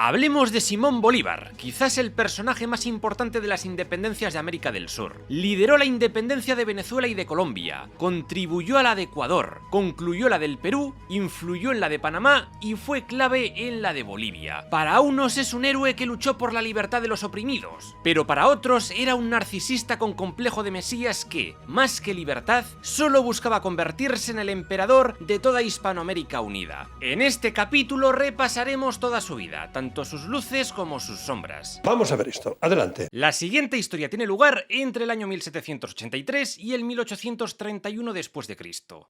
Hablemos de Simón Bolívar, quizás el personaje más importante de las independencias de América del Sur. Lideró la independencia de Venezuela y de Colombia, contribuyó a la de Ecuador, concluyó la del Perú, influyó en la de Panamá y fue clave en la de Bolivia. Para unos es un héroe que luchó por la libertad de los oprimidos, pero para otros era un narcisista con complejo de Mesías que, más que libertad, solo buscaba convertirse en el emperador de toda Hispanoamérica unida. En este capítulo repasaremos toda su vida, tanto sus luces como sus sombras. Vamos a ver esto, adelante. La siguiente historia tiene lugar entre el año 1783 y el 1831 después de Cristo.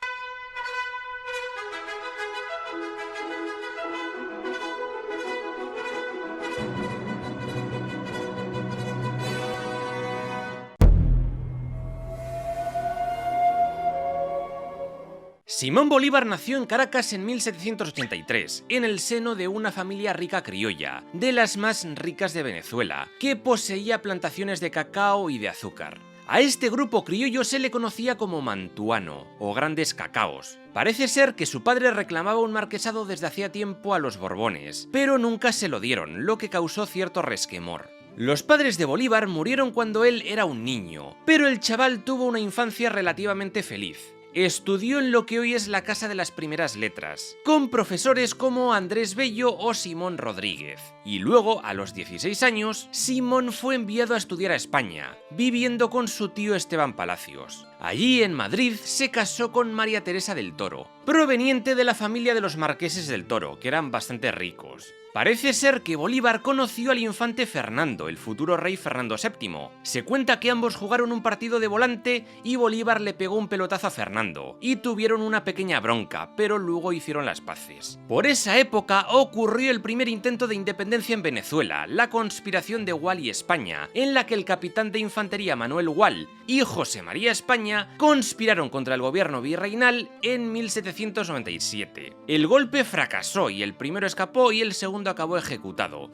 Simón Bolívar nació en Caracas en 1783, en el seno de una familia rica criolla, de las más ricas de Venezuela, que poseía plantaciones de cacao y de azúcar. A este grupo criollo se le conocía como mantuano, o grandes cacaos. Parece ser que su padre reclamaba un marquesado desde hacía tiempo a los Borbones, pero nunca se lo dieron, lo que causó cierto resquemor. Los padres de Bolívar murieron cuando él era un niño, pero el chaval tuvo una infancia relativamente feliz. Estudió en lo que hoy es la Casa de las Primeras Letras, con profesores como Andrés Bello o Simón Rodríguez. Y luego, a los 16 años, Simón fue enviado a estudiar a España, viviendo con su tío Esteban Palacios. Allí, en Madrid, se casó con María Teresa del Toro, proveniente de la familia de los marqueses del Toro, que eran bastante ricos. Parece ser que Bolívar conoció al infante Fernando, el futuro rey Fernando VII. Se cuenta que ambos jugaron un partido de volante y Bolívar le pegó un pelotazo a Fernando, y tuvieron una pequeña bronca, pero luego hicieron las paces. Por esa época ocurrió el primer intento de independencia en Venezuela, la conspiración de Gual y España, en la que el capitán de infantería Manuel Gual y José María España conspiraron contra el gobierno virreinal en 1797. El golpe fracasó y el primero escapó y el segundo acabó ejecutado.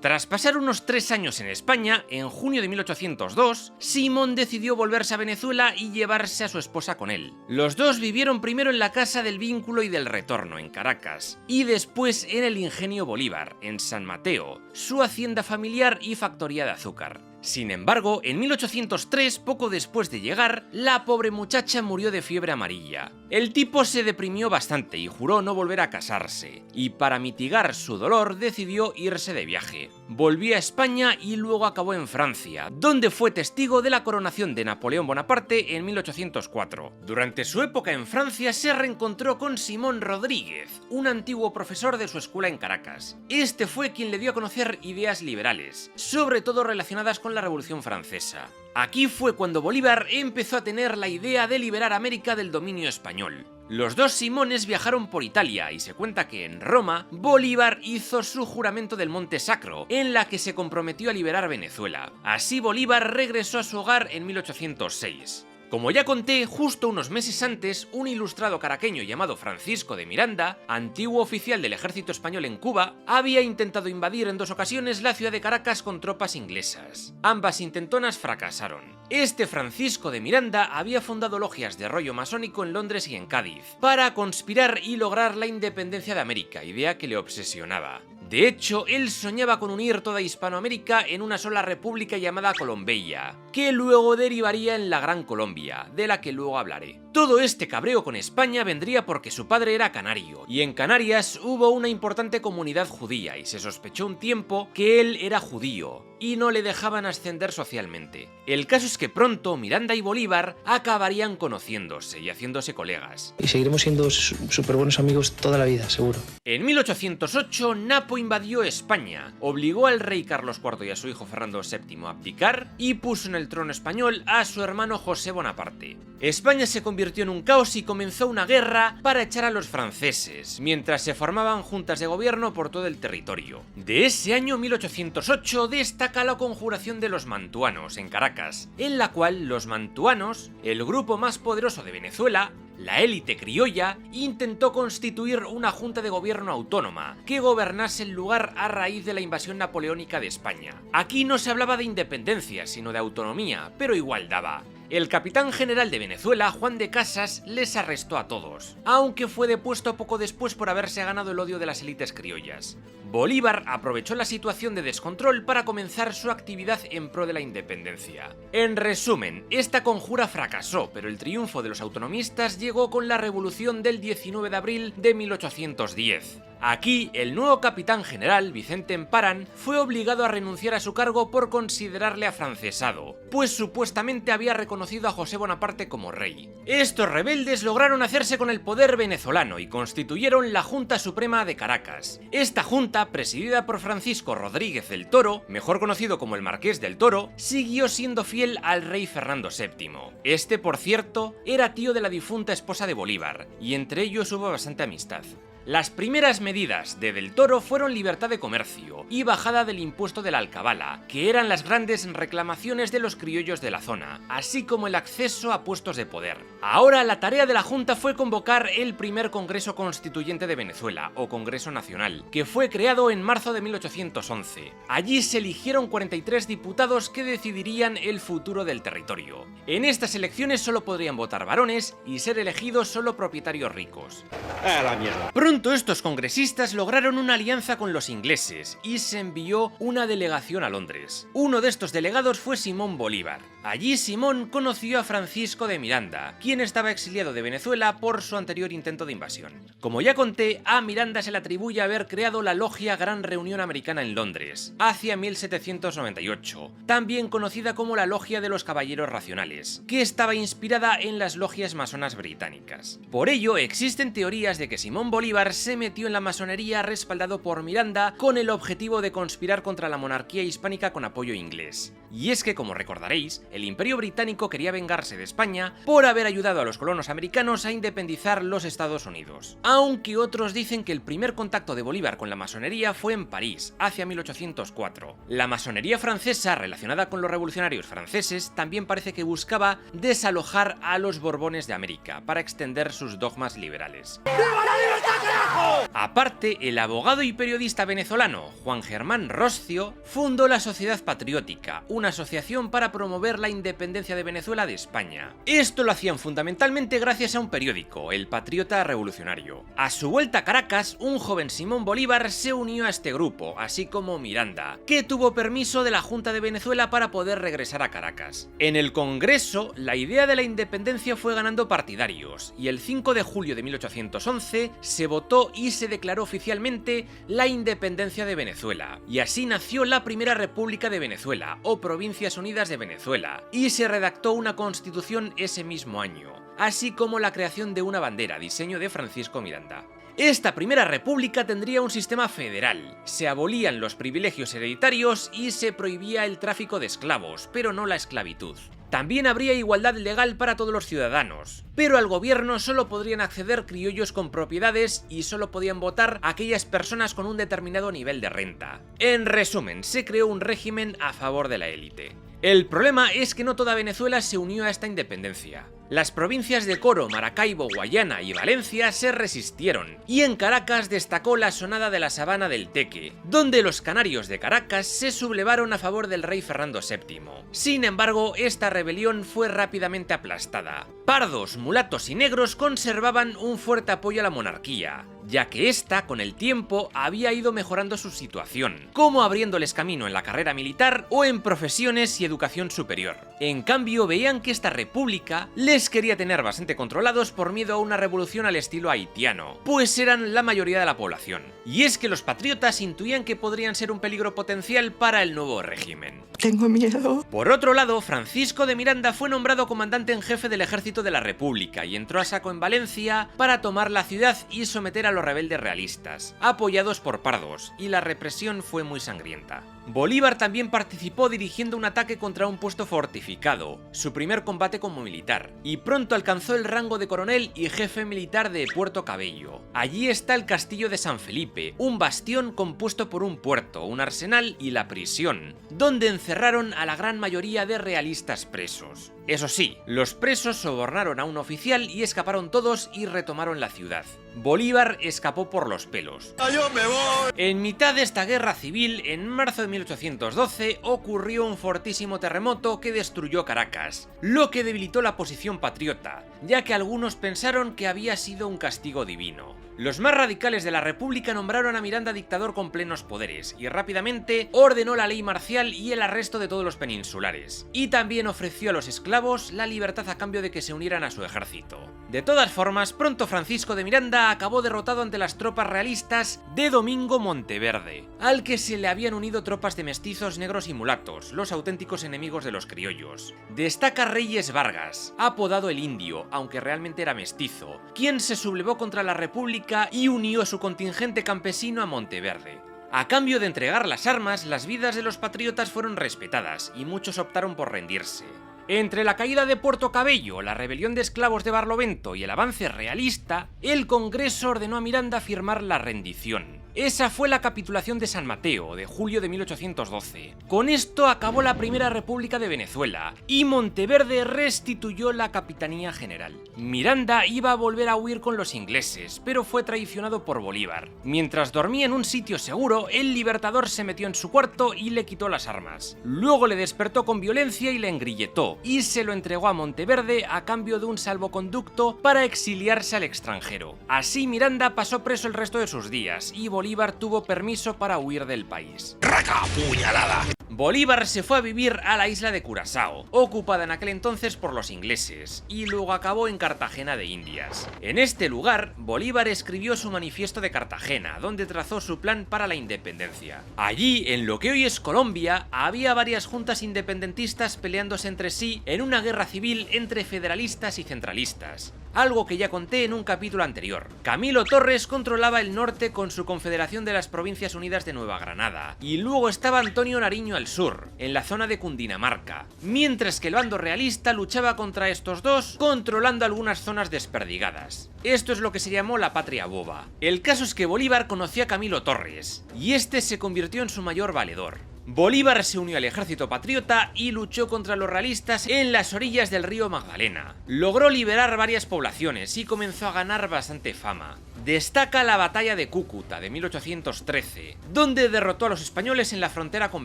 Tras pasar unos 3 años en España, en junio de 1802, Simón decidió volverse a Venezuela y llevarse a su esposa con él. Los dos vivieron primero en la Casa del Vínculo y del Retorno, en Caracas, y después en el Ingenio Bolívar, en San Mateo, su hacienda familiar y factoría de azúcar. Sin embargo, en 1803, poco después de llegar, la pobre muchacha murió de fiebre amarilla. El tipo se deprimió bastante y juró no volver a casarse, y para mitigar su dolor decidió irse de viaje. Volvió a España y luego acabó en Francia, donde fue testigo de la coronación de Napoleón Bonaparte en 1804. Durante su época en Francia se reencontró con Simón Rodríguez, un antiguo profesor de su escuela en Caracas. Este fue quien le dio a conocer ideas liberales, sobre todo relacionadas con la Revolución Francesa. Aquí fue cuando Bolívar empezó a tener la idea de liberar América del dominio español. Los dos Simones viajaron por Italia y se cuenta que en Roma, Bolívar hizo su juramento del Monte Sacro, en la que se comprometió a liberar Venezuela. Así Bolívar regresó a su hogar en 1806. Como ya conté, justo unos meses antes, un ilustrado caraqueño llamado Francisco de Miranda, antiguo oficial del ejército español en Cuba, había intentado invadir en 2 ocasiones la ciudad de Caracas con tropas inglesas. Ambas intentonas fracasaron. Este Francisco de Miranda había fundado logias de rollo masónico en Londres y en Cádiz, para conspirar y lograr la independencia de América, idea que le obsesionaba. De hecho, él soñaba con unir toda Hispanoamérica en una sola república llamada Colombia, que luego derivaría en la Gran Colombia, de la que luego hablaré. Todo este cabreo con España vendría porque su padre era canario, y en Canarias hubo una importante comunidad judía y se sospechó un tiempo que él era judío, y no le dejaban ascender socialmente. El caso es que pronto Miranda y Bolívar acabarían conociéndose y haciéndose colegas. Y seguiremos siendo súper buenos amigos toda la vida, seguro. En 1808, Napo invadió España, obligó al rey Carlos IV y a su hijo Fernando VII a abdicar y puso en el trono español a su hermano José Bonaparte. España se convirtió en un caos y comenzó una guerra para echar a los franceses, mientras se formaban juntas de gobierno por todo el territorio. De ese año 1808 destaca la conjuración de los mantuanos en Caracas, en la cual los mantuanos, el grupo más poderoso de Venezuela, la élite criolla, intentó constituir una junta de gobierno autónoma que gobernase el lugar a raíz de la invasión napoleónica de España. Aquí no se hablaba de independencia, sino de autonomía, pero igual daba. El capitán general de Venezuela, Juan de Casas, les arrestó a todos, aunque fue depuesto poco después por haberse ganado el odio de las élites criollas. Bolívar aprovechó la situación de descontrol para comenzar su actividad en pro de la independencia. En resumen, esta conjura fracasó, pero el triunfo de los autonomistas llegó con la revolución del 19 de abril de 1810. Aquí, el nuevo capitán general, Vicente Emparan, fue obligado a renunciar a su cargo por considerarle afrancesado, pues supuestamente había reconocido a José Bonaparte como rey. Estos rebeldes lograron hacerse con el poder venezolano y constituyeron la Junta Suprema de Caracas. Esta junta, presidida por Francisco Rodríguez del Toro, mejor conocido como el Marqués del Toro, siguió siendo fiel al rey Fernando VII. Este, por cierto, era tío de la difunta esposa de Bolívar, y entre ellos hubo bastante amistad. Las primeras medidas de Del Toro fueron libertad de comercio y bajada del impuesto de la alcabala, que eran las grandes reclamaciones de los criollos de la zona, así como el acceso a puestos de poder. Ahora la tarea de la Junta fue convocar el primer Congreso Constituyente de Venezuela, o Congreso Nacional, que fue creado en marzo de 1811. Allí se eligieron 43 diputados que decidirían el futuro del territorio. En estas elecciones solo podrían votar varones y ser elegidos solo propietarios ricos. La mierda. Pronto estos congresistas lograron una alianza con los ingleses y se envió una delegación a Londres. Uno de estos delegados fue Simón Bolívar. Allí Simón conoció a Francisco de Miranda, quien estaba exiliado de Venezuela por su anterior intento de invasión. Como ya conté, a Miranda se le atribuye haber creado la logia Gran Reunión Americana en Londres, hacia 1798, también conocida como la Logia de los Caballeros Racionales, que estaba inspirada en las logias masonas británicas. Por ello, existen teorías de que Simón Bolívar se metió en la masonería respaldado por Miranda con el objetivo de conspirar contra la monarquía hispánica con apoyo inglés. Y es que, como recordaréis, el Imperio Británico quería vengarse de España por haber ayudado a los colonos americanos a independizar los Estados Unidos. Aunque otros dicen que el primer contacto de Bolívar con la masonería fue en París, hacia 1804. La masonería francesa, relacionada con los revolucionarios franceses, también parece que buscaba desalojar a los Borbones de América para extender sus dogmas liberales. ¡Viva la libertad, carajo! Aparte, el abogado y periodista venezolano Juan Germán Roscio fundó la Sociedad Patriótica, una asociación para promover la independencia de Venezuela de España. Esto lo hacían fundamentalmente gracias a un periódico, El Patriota Revolucionario. A su vuelta a Caracas, un joven Simón Bolívar se unió a este grupo, así como Miranda, que tuvo permiso de la Junta de Venezuela para poder regresar a Caracas. En el Congreso, la idea de la independencia fue ganando partidarios, y el 5 de julio de 1811 se votó y se declaró oficialmente la independencia de Venezuela, y así nació la Primera República de Venezuela, o Provincias Unidas de Venezuela, y se redactó una constitución ese mismo año, así como la creación de una bandera, diseño de Francisco Miranda. Esta primera república tendría un sistema federal, se abolían los privilegios hereditarios y se prohibía el tráfico de esclavos, pero no la esclavitud. También habría igualdad legal para todos los ciudadanos, pero al gobierno solo podrían acceder criollos con propiedades y solo podían votar aquellas personas con un determinado nivel de renta. En resumen, se creó un régimen a favor de la élite. El problema es que no toda Venezuela se unió a esta independencia. Las provincias de Coro, Maracaibo, Guayana y Valencia se resistieron, y en Caracas destacó la Sonada de la Sabana del Teque, donde los canarios de Caracas se sublevaron a favor del rey Fernando VII. Sin embargo, esta rebelión fue rápidamente aplastada. Pardos, mulatos y negros conservaban un fuerte apoyo a la monarquía, ya que ésta, con el tiempo, había ido mejorando su situación, como abriéndoles camino en la carrera militar o en profesiones y educación superior. En cambio, veían que esta república les quería tener bastante controlados por miedo a una revolución al estilo haitiano, pues eran la mayoría de la población. Y es que los patriotas intuían que podrían ser un peligro potencial para el nuevo régimen. Tengo miedo. Por otro lado, Francisco de Miranda fue nombrado comandante en jefe del ejército de la República y entró a saco en Valencia para tomar la ciudad y someter a los rebeldes realistas, apoyados por Pardos, y la represión fue muy sangrienta. Bolívar también participó dirigiendo un ataque contra un puesto fortificado, su primer combate como militar, y pronto alcanzó el rango de coronel y jefe militar de Puerto Cabello. Allí está el castillo de San Felipe, un bastión compuesto por un puerto, un arsenal y la prisión, donde encerraron a la gran mayoría de realistas presos. Eso sí, los presos sobornaron a un oficial y escaparon todos y retomaron la ciudad. Bolívar escapó por los pelos. ¡Yo me voy! En mitad de esta guerra civil, en marzo de 1812, ocurrió un fortísimo terremoto que destruyó Caracas, lo que debilitó la posición patriota, ya que algunos pensaron que había sido un castigo divino. Los más radicales de la República nombraron a Miranda dictador con plenos poderes y rápidamente ordenó la ley marcial y el arresto de todos los peninsulares, y también ofreció a los esclavos la libertad a cambio de que se unieran a su ejército. De todas formas, pronto Francisco de Miranda acabó derrotado ante las tropas realistas de Domingo Monteverde, al que se le habían unido tropas de mestizos, negros y mulatos, los auténticos enemigos de los criollos. Destaca Reyes Vargas, apodado el Indio, aunque realmente era mestizo, quien se sublevó contra la República y unió su contingente campesino a Monteverde. A cambio de entregar las armas, las vidas de los patriotas fueron respetadas y muchos optaron por rendirse. Entre la caída de Puerto Cabello, la rebelión de esclavos de Barlovento y el avance realista, el Congreso ordenó a Miranda firmar la rendición. Esa fue la capitulación de San Mateo, de julio de 1812. Con esto acabó la Primera República de Venezuela, y Monteverde restituyó la Capitanía General. Miranda iba a volver a huir con los ingleses, pero fue traicionado por Bolívar. Mientras dormía en un sitio seguro, el Libertador se metió en su cuarto y le quitó las armas. Luego le despertó con violencia y le engrilletó, y se lo entregó a Monteverde a cambio de un salvoconducto para exiliarse al extranjero. Así Miranda pasó preso el resto de sus días, y Bolívar tuvo permiso para huir del país. ¡Raca, puñalada! Bolívar se fue a vivir a la isla de Curazao, ocupada en aquel entonces por los ingleses, y luego acabó en Cartagena de Indias. En este lugar, Bolívar escribió su manifiesto de Cartagena, donde trazó su plan para la independencia. Allí, en lo que hoy es Colombia, había varias juntas independentistas peleándose entre sí en una guerra civil entre federalistas y centralistas, algo que ya conté en un capítulo anterior. Camilo Torres controlaba el norte con su Confederación de las Provincias Unidas de Nueva Granada, y luego estaba Antonio Nariño al sur, en la zona de Cundinamarca, mientras que el bando realista luchaba contra estos dos, controlando algunas zonas desperdigadas. Esto es lo que se llamó la Patria Boba. El caso es que Bolívar conoció a Camilo Torres, y este se convirtió en su mayor valedor. Bolívar se unió al ejército patriota y luchó contra los realistas en las orillas del río Magdalena. Logró liberar varias poblaciones y comenzó a ganar bastante fama. Destaca la batalla de Cúcuta de 1813, donde derrotó a los españoles en la frontera con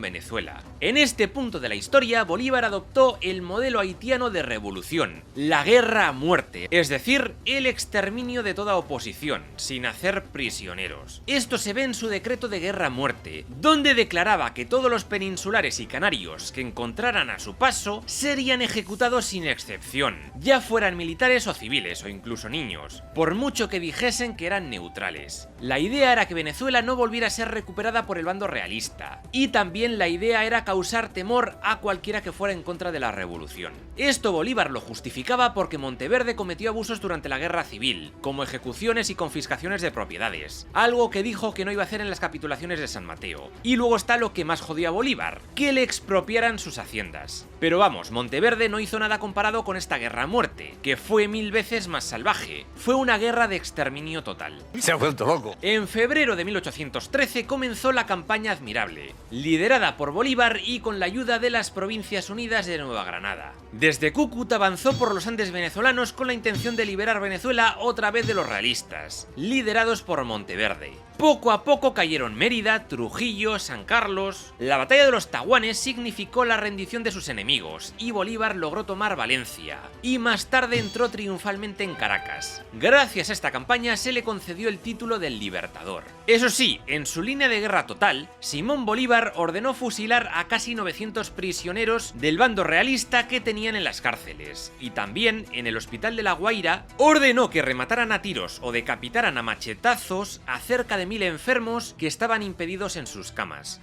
Venezuela. En este punto de la historia, Bolívar adoptó el modelo haitiano de revolución, la guerra a muerte, es decir, el exterminio de toda oposición, sin hacer prisioneros. Esto se ve en su decreto de guerra a muerte, donde declaraba que todos los peninsulares y canarios que encontraran a su paso serían ejecutados sin excepción, ya fueran militares o civiles o incluso niños, por mucho que dijesen que eran neutrales. La idea era que Venezuela no volviera a ser recuperada por el bando realista, y también la idea era causar temor a cualquiera que fuera en contra de la revolución. Esto Bolívar lo justificaba porque Monteverde cometió abusos durante la guerra civil, como ejecuciones y confiscaciones de propiedades, algo que dijo que no iba a hacer en las capitulaciones de San Mateo. Y luego está lo que más jodió a Bolívar, que le expropiaran sus haciendas. Pero vamos, Monteverde no hizo nada comparado con esta guerra a muerte, que fue 1000 veces más salvaje. Fue una guerra de exterminio total. Se ha vuelto loco. En febrero de 1813 comenzó la campaña Admirable, liderada por Bolívar y con la ayuda de las Provincias Unidas de Nueva Granada. Desde Cúcuta avanzó por los Andes venezolanos con la intención de liberar Venezuela otra vez de los realistas, liderados por Monteverde. Poco a poco cayeron Mérida, Trujillo, San Carlos. La batalla de los Tahuanes significó la rendición de sus enemigos y Bolívar logró tomar Valencia, y más tarde entró triunfalmente en Caracas. Gracias a esta campaña se le concedió el título del Libertador. Eso sí, en su línea de guerra total, Simón Bolívar ordenó fusilar a casi 900 prisioneros del bando realista que tenían en las cárceles, y también en el Hospital de La Guaira ordenó que remataran a tiros o decapitaran a machetazos a cerca de 1000 enfermos que estaban impedidos en sus camas.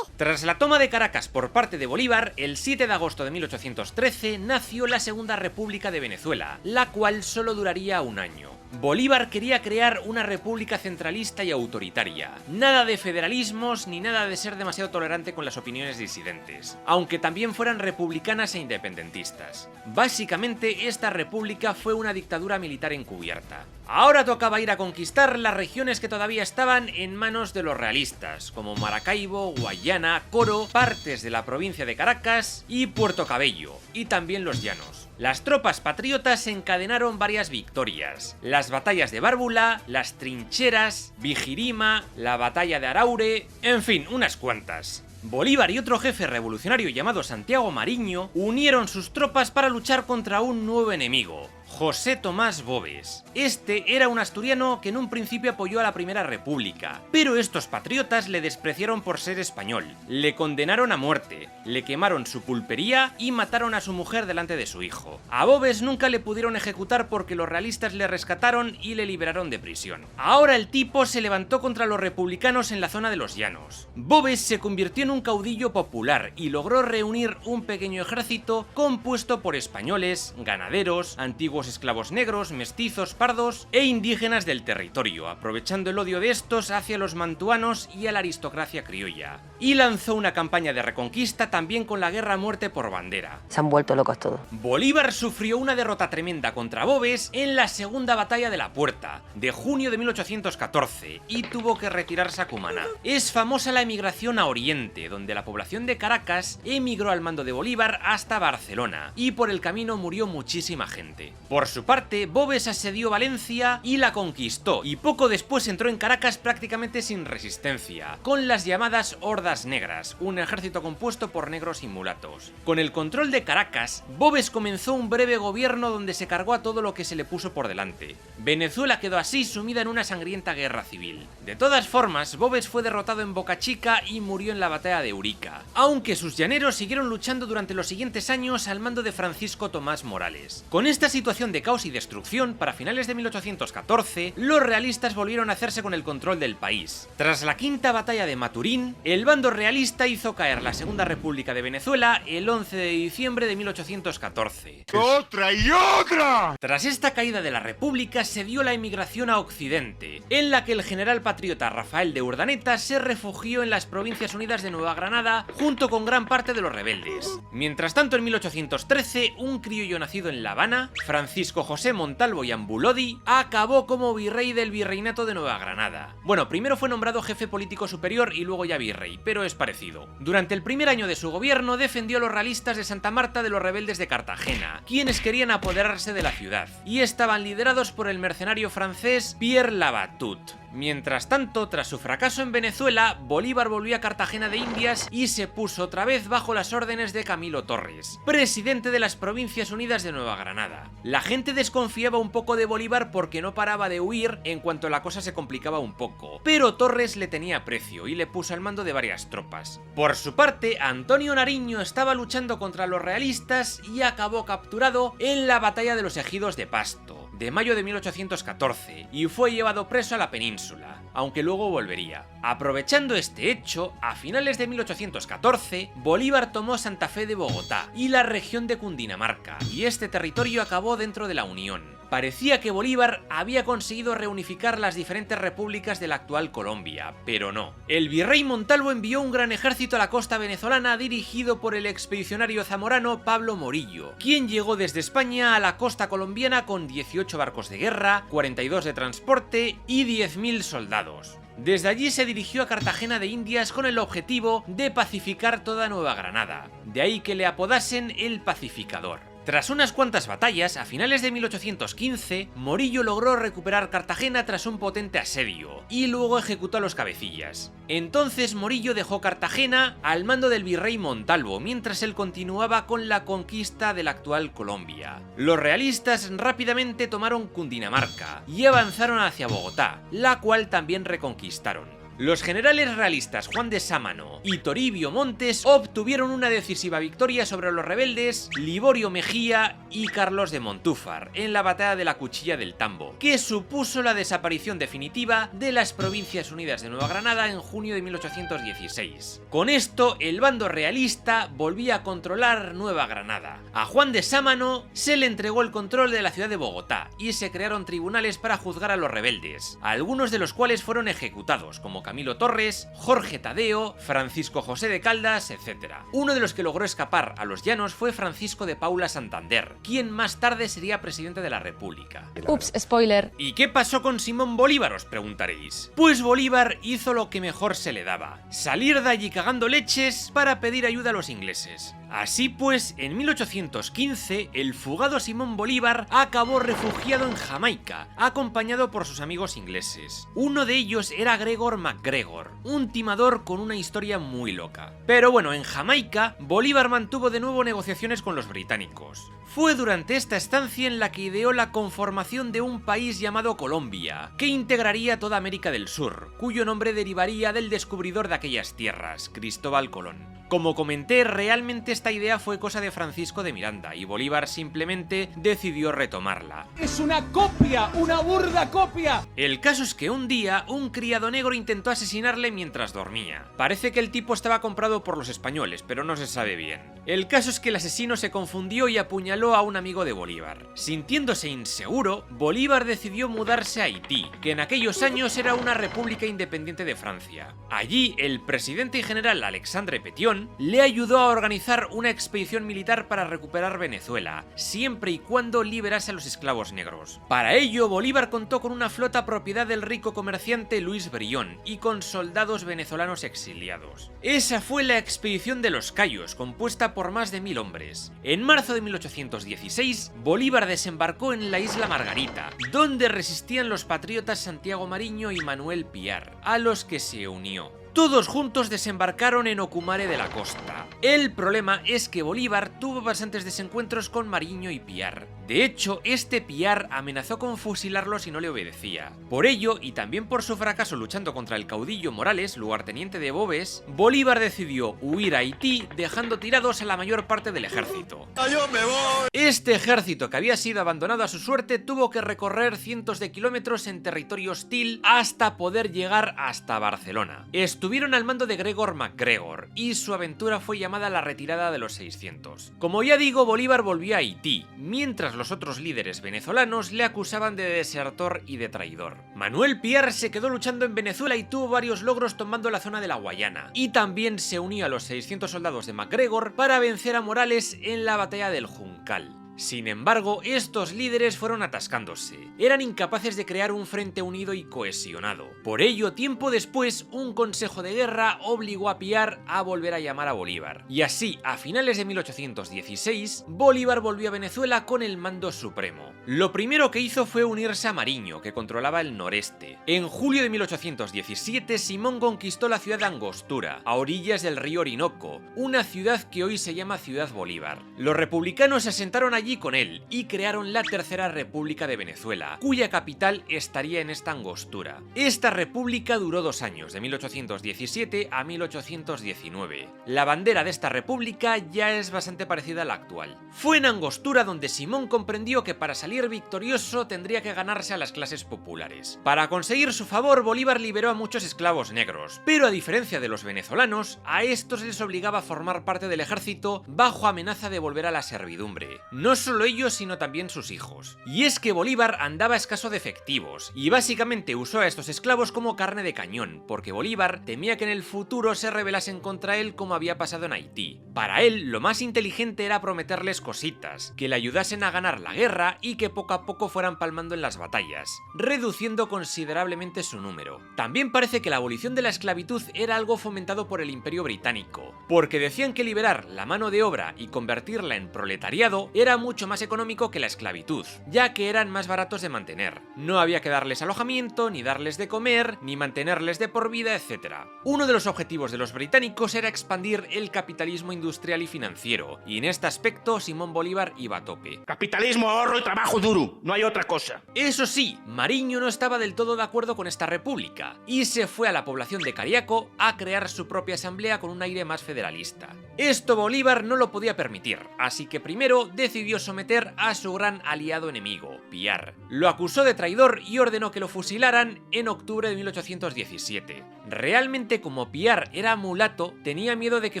Tras la toma de Caracas por parte de Bolívar, el 7 de agosto de 1813 nació la Segunda República de Venezuela, la cual solo duraría un año. Bolívar quería crear una república centralista y autoritaria. Nada de federalismos ni nada de ser demasiado tolerante con las opiniones disidentes, aunque también fueran republicanas e independentistas. Básicamente, esta república fue una dictadura militar encubierta. Ahora tocaba ir a conquistar las regiones que todavía estaban en manos de los realistas, como Maracaibo, Guayana, Coro, partes de la provincia de Caracas y Puerto Cabello, y también los llanos. Las tropas patriotas encadenaron varias victorias: las batallas de Bárbula, las Trincheras, Vigirima, la batalla de Araure, en fin, unas cuantas. Bolívar y otro jefe revolucionario llamado Santiago Mariño unieron sus tropas para luchar contra un nuevo enemigo: José Tomás Boves. Este era un asturiano que en un principio apoyó a la Primera República, pero estos patriotas le despreciaron por ser español, le condenaron a muerte, le quemaron su pulpería y mataron a su mujer delante de su hijo. A Boves nunca le pudieron ejecutar porque los realistas le rescataron y le liberaron de prisión. Ahora el tipo se levantó contra los republicanos en la zona de los Llanos. Boves se convirtió en un caudillo popular y logró reunir un pequeño ejército compuesto por españoles, ganaderos, antiguos esclavos negros, mestizos, pardos e indígenas del territorio, aprovechando el odio de estos hacia los mantuanos y a la aristocracia criolla. Y lanzó una campaña de reconquista también con la guerra a muerte por bandera. Se han vuelto locos todos. Bolívar sufrió una derrota tremenda contra Boves en la segunda batalla de la Puerta, de junio de 1814, y tuvo que retirarse a Cumaná. Es famosa la emigración a Oriente, donde la población de Caracas emigró al mando de Bolívar hasta Barcelona, y por el camino murió muchísima gente. Por su parte, Boves asedió Valencia y la conquistó, y poco después entró en Caracas prácticamente sin resistencia, con las llamadas Hordas Negras, un ejército compuesto por negros y mulatos. Con el control de Caracas, Boves comenzó un breve gobierno donde se cargó a todo lo que se le puso por delante. Venezuela quedó así sumida en una sangrienta guerra civil. De todas formas, Boves fue derrotado en Boca Chica y murió en la batalla de Urica, aunque sus llaneros siguieron luchando durante los siguientes años al mando de Francisco Tomás Morales. Con esta situación de caos y destrucción, para finales de 1814, los realistas volvieron a hacerse con el control del país. Tras la quinta batalla de Maturín, el bando realista hizo caer la Segunda República de Venezuela el 11 de diciembre de 1814. ¡Otra y otra! Tras esta caída de la República se dio la emigración a Occidente, en la que el general patriota Rafael de Urdaneta se refugió en las Provincias Unidas de Nueva Granada junto con gran parte de los rebeldes. Mientras tanto, en 1813, un criollo nacido en La Habana, Francisco José Montalvo y Ambulodi, acabó como virrey del virreinato de Nueva Granada. Bueno, primero fue nombrado jefe político superior y luego ya virrey, pero es parecido. Durante el primer año de su gobierno defendió a los realistas de Santa Marta de los rebeldes de Cartagena, quienes querían apoderarse de la ciudad, y estaban liderados por el mercenario francés Pierre Labatut. Mientras tanto, tras su fracaso en Venezuela, Bolívar volvió a Cartagena de Indias y se puso otra vez bajo las órdenes de Camilo Torres, presidente de las Provincias Unidas de Nueva Granada. La gente desconfiaba un poco de Bolívar porque no paraba de huir en cuanto la cosa se complicaba un poco, pero Torres le tenía aprecio y le puso al mando de varias tropas. Por su parte, Antonio Nariño estaba luchando contra los realistas y acabó capturado en la batalla de los Ejidos de Pasto, de mayo de 1814, y fue llevado preso a la península, aunque luego volvería. Aprovechando este hecho, a finales de 1814, Bolívar tomó Santa Fe de Bogotá y la región de Cundinamarca, y este territorio acabó dentro de la Unión. Parecía que Bolívar había conseguido reunificar las diferentes repúblicas de la actual Colombia, pero no. El virrey Montalvo envió un gran ejército a la costa venezolana dirigido por el expedicionario zamorano Pablo Morillo, quien llegó desde España a la costa colombiana con 18 barcos de guerra, 42 de transporte y 10.000 soldados. Desde allí se dirigió a Cartagena de Indias con el objetivo de pacificar toda Nueva Granada, de ahí que le apodasen el Pacificador. Tras unas cuantas batallas, a finales de 1815, Morillo logró recuperar Cartagena tras un potente asedio, y luego ejecutó a los cabecillas. Entonces Morillo dejó Cartagena al mando del virrey Montalvo, mientras él continuaba con la conquista de la actual Colombia. Los realistas rápidamente tomaron Cundinamarca y avanzaron hacia Bogotá, la cual también reconquistaron. Los generales realistas Juan de Sámano y Toribio Montes obtuvieron una decisiva victoria sobre los rebeldes Liborio Mejía y Carlos de Montúfar en la batalla de la Cuchilla del Tambo, que supuso la desaparición definitiva de las Provincias Unidas de Nueva Granada en junio de 1816. Con esto, el bando realista volvía a controlar Nueva Granada. A Juan de Sámano se le entregó el control de la ciudad de Bogotá y se crearon tribunales para juzgar a los rebeldes, algunos de los cuales fueron ejecutados, como Camilo Torres, Jorge Tadeo, Francisco José de Caldas, etc. Uno de los que logró escapar a los llanos fue Francisco de Paula Santander, quien más tarde sería presidente de la República. Ups, spoiler. ¿Y qué pasó con Simón Bolívar?, os preguntaréis. Pues Bolívar hizo lo que mejor se le daba: salir de allí cagando leches para pedir ayuda a los ingleses. Así pues, en 1815, el fugado Simón Bolívar acabó refugiado en Jamaica, acompañado por sus amigos ingleses. Uno de ellos era Gregor MacGregor, un timador con una historia muy loca. Pero bueno, en Jamaica, Bolívar mantuvo de nuevo negociaciones con los británicos. Fue durante esta estancia en la que ideó la conformación de un país llamado Colombia, que integraría toda América del Sur, cuyo nombre derivaría del descubridor de aquellas tierras, Cristóbal Colón. Como comenté, realmente esta idea fue cosa de Francisco de Miranda y Bolívar simplemente decidió retomarla. ¡Es una copia! ¡Una burda copia! El caso es que un día, un criado negro intentó asesinarle mientras dormía. Parece que el tipo estaba comprado por los españoles, pero no se sabe bien. El caso es que el asesino se confundió y apuñaló a un amigo de Bolívar. Sintiéndose inseguro, Bolívar decidió mudarse a Haití, que en aquellos años era una república independiente de Francia. Allí, el presidente y general Alexandre Pétion le ayudó a organizar una expedición militar para recuperar Venezuela, siempre y cuando liberase a los esclavos negros. Para ello, Bolívar contó con una flota propiedad del rico comerciante Luis Brión y con soldados venezolanos exiliados. Esa fue la expedición de los Cayos, compuesta por más de 1000 hombres. En marzo de 1816, Bolívar desembarcó en la isla Margarita, donde resistían los patriotas Santiago Mariño y Manuel Piar, a los que se unió. Todos juntos desembarcaron en Ocumare de la Costa. El problema es que Bolívar tuvo bastantes desencuentros con Mariño y Piar. De hecho, este Piar amenazó con fusilarlo si no le obedecía. Por ello, y también por su fracaso luchando contra el caudillo Morales, lugarteniente de Boves, Bolívar decidió huir a Haití, dejando tirados a la mayor parte del ejército. ¡Yo me voy! Este ejército, que había sido abandonado a su suerte, tuvo que recorrer cientos de kilómetros en territorio hostil hasta poder llegar hasta Barcelona. Estuvieron al mando de Gregor MacGregor y su aventura fue llamada la retirada de los 600. Como ya digo, Bolívar volvió a Haití, mientras los otros líderes venezolanos le acusaban de desertor y de traidor. Manuel Piar se quedó luchando en Venezuela y tuvo varios logros tomando la zona de la Guayana, y también se unió a los 600 soldados de MacGregor para vencer a Morales en la batalla del Juncal. Sin embargo, estos líderes fueron atascándose. Eran incapaces de crear un frente unido y cohesionado. Por ello, tiempo después, un consejo de guerra obligó a Piar a volver a llamar a Bolívar. Y así, a finales de 1816, Bolívar volvió a Venezuela con el mando supremo. Lo primero que hizo fue unirse a Mariño, que controlaba el noreste. En julio de 1817, Simón conquistó la ciudad de Angostura, a orillas del río Orinoco, una ciudad que hoy se llama Ciudad Bolívar. Los republicanos se asentaron allí con él y crearon la Tercera República de Venezuela, cuya capital estaría en esta Angostura. Esta república duró 2 años, de 1817 a 1819. La bandera de esta república ya es bastante parecida a la actual. Fue en Angostura donde Simón comprendió que para salir victorioso tendría que ganarse a las clases populares. Para conseguir su favor, Bolívar liberó a muchos esclavos negros, pero a diferencia de los venezolanos, a estos les obligaba a formar parte del ejército bajo amenaza de volver a la servidumbre. No solo ellos, sino también sus hijos. Y es que Bolívar andaba escaso de efectivos, y básicamente usó a estos esclavos como carne de cañón, porque Bolívar temía que en el futuro se rebelasen contra él como había pasado en Haití. Para él, lo más inteligente era prometerles cositas, que le ayudasen a ganar la guerra y que poco a poco fueran palmando en las batallas, reduciendo considerablemente su número. También parece que la abolición de la esclavitud era algo fomentado por el Imperio Británico, porque decían que liberar la mano de obra y convertirla en proletariado era mucho más económico que la esclavitud, ya que eran más baratos de mantener. No había que darles alojamiento, ni darles de comer, ni mantenerles de por vida, etc. Uno de los objetivos de los británicos era expandir el capitalismo industrial y financiero, y en este aspecto Simón Bolívar iba a tope. Capitalismo, ahorro y trabajo duro, no hay otra cosa. Eso sí, Mariño no estaba del todo de acuerdo con esta república, y se fue a la población de Cariaco a crear su propia asamblea con un aire más federalista. Esto Bolívar no lo podía permitir, así que primero decidió someter a su gran aliado enemigo, Piar. Lo acusó de traidor y ordenó que lo fusilaran en octubre de 1817. Realmente, como Piar era mulato, tenía miedo de que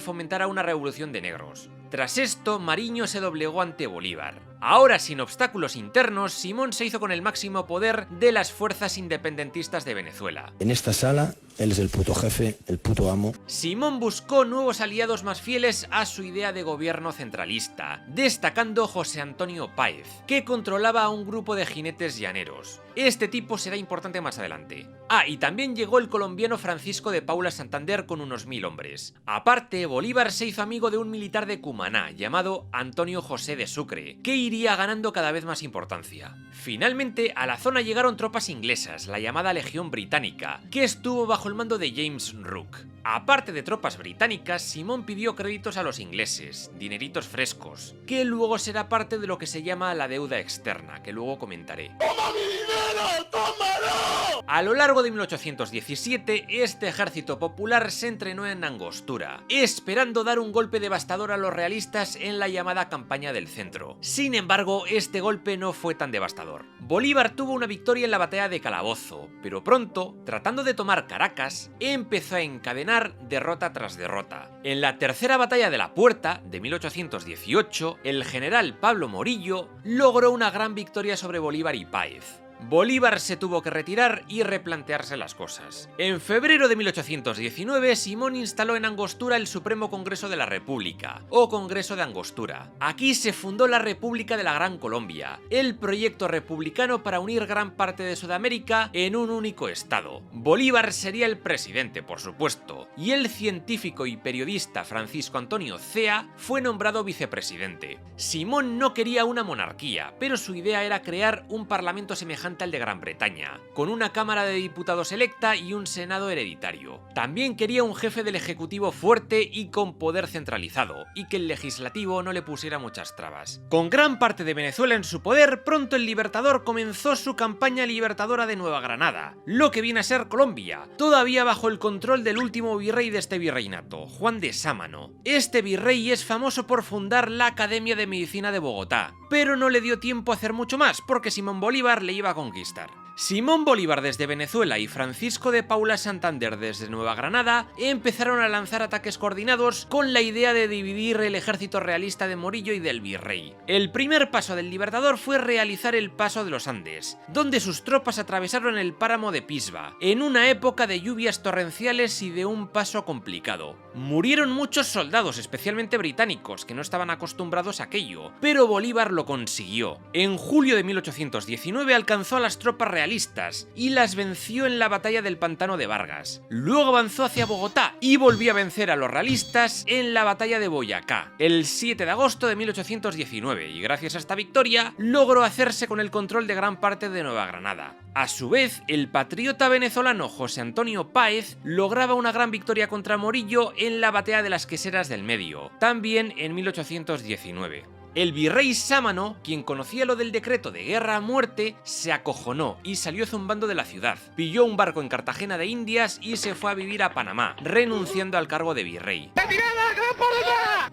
fomentara una revolución de negros. Tras esto, Mariño se doblegó ante Bolívar. Ahora, sin obstáculos internos, Simón se hizo con el máximo poder de las fuerzas independentistas de Venezuela. En esta sala, él es el puto jefe, el puto amo. Simón buscó nuevos aliados más fieles a su idea de gobierno centralista, destacando José Antonio Páez, que controlaba a un grupo de jinetes llaneros. Este tipo será importante más adelante. Y también llegó el colombiano Francisco de Paula Santander con unos 1000 hombres. Aparte, Bolívar se hizo amigo de un militar de Cumaná llamado Antonio José de Sucre, que iría ganando cada vez más importancia. Finalmente, a la zona llegaron tropas inglesas, la llamada Legión Británica, que estuvo bajo el mando de James Rooke. Aparte de tropas británicas, Simón pidió créditos a los ingleses, dineritos frescos, que luego será parte de lo que se llama la deuda externa, que luego comentaré. ¡Toma mi dinero! ¡Tómalo! A lo largo de 1817, este ejército popular se entrenó en Angostura, esperando dar un golpe devastador a los realistas en la llamada Campaña del Centro. Sin embargo, este golpe no fue tan devastador. Bolívar tuvo una victoria en la batalla de Calabozo, pero pronto, tratando de tomar Caracas, empezó a encadenar derrota tras derrota. En la tercera batalla de la Puerta, de 1818, el general Pablo Morillo logró una gran victoria sobre Bolívar y Páez. Bolívar se tuvo que retirar y replantearse las cosas. En febrero de 1819, Simón instaló en Angostura el Supremo Congreso de la República, o Congreso de Angostura. Aquí se fundó la República de la Gran Colombia, el proyecto republicano para unir gran parte de Sudamérica en un único estado. Bolívar sería el presidente, por supuesto, y el científico y periodista Francisco Antonio Zea fue nombrado vicepresidente. Simón no quería una monarquía, pero su idea era crear un parlamento semejante al de Gran Bretaña, con una Cámara de Diputados electa y un Senado hereditario. También quería un jefe del Ejecutivo fuerte y con poder centralizado, y que el Legislativo no le pusiera muchas trabas. Con gran parte de Venezuela en su poder, pronto el Libertador comenzó su campaña libertadora de Nueva Granada, lo que viene a ser Colombia, todavía bajo el control del último virrey de este virreinato, Juan de Sámano. Este virrey es famoso por fundar la Academia de Medicina de Bogotá, pero no le dio tiempo a hacer mucho más, porque Simón Bolívar le iba a conquistar. Simón Bolívar desde Venezuela y Francisco de Paula Santander desde Nueva Granada empezaron a lanzar ataques coordinados con la idea de dividir el ejército realista de Morillo y del virrey. El primer paso del Libertador fue realizar el Paso de los Andes, donde sus tropas atravesaron el páramo de Pisba, en una época de lluvias torrenciales y de un paso complicado. Murieron muchos soldados, especialmente británicos, que no estaban acostumbrados a aquello, pero Bolívar lo consiguió. En julio de 1819 alcanzó a las tropas realistas y las venció en la batalla del Pantano de Vargas. Luego avanzó hacia Bogotá y volvió a vencer a los realistas en la batalla de Boyacá, el 7 de agosto de 1819, y gracias a esta victoria logró hacerse con el control de gran parte de Nueva Granada. A su vez, el patriota venezolano José Antonio Páez lograba una gran victoria contra Morillo en la batalla de las Queseras del Medio, también en 1819. El virrey Sámano, quien conocía lo del decreto de guerra a muerte, se acojonó y salió zumbando de la ciudad. Pilló un barco en Cartagena de Indias y se fue a vivir a Panamá, renunciando al cargo de virrey.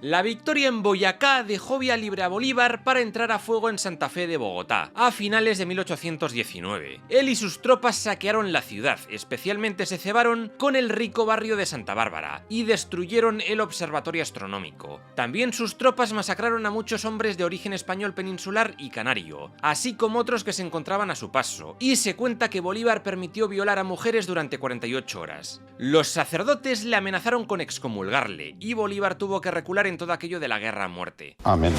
La victoria en Boyacá dejó vía libre a Bolívar para entrar a fuego en Santa Fe de Bogotá, a finales de 1819. Él y sus tropas saquearon la ciudad, especialmente se cebaron con el rico barrio de Santa Bárbara, y destruyeron el observatorio astronómico. También sus tropas masacraron a muchos hombres de origen español peninsular y canario, así como otros que se encontraban a su paso, y se cuenta que Bolívar permitió violar a mujeres durante 48 horas. Los sacerdotes le amenazaron con excomulgarle, y Bolívar tuvo que recular en todo aquello de la guerra a muerte. Amén.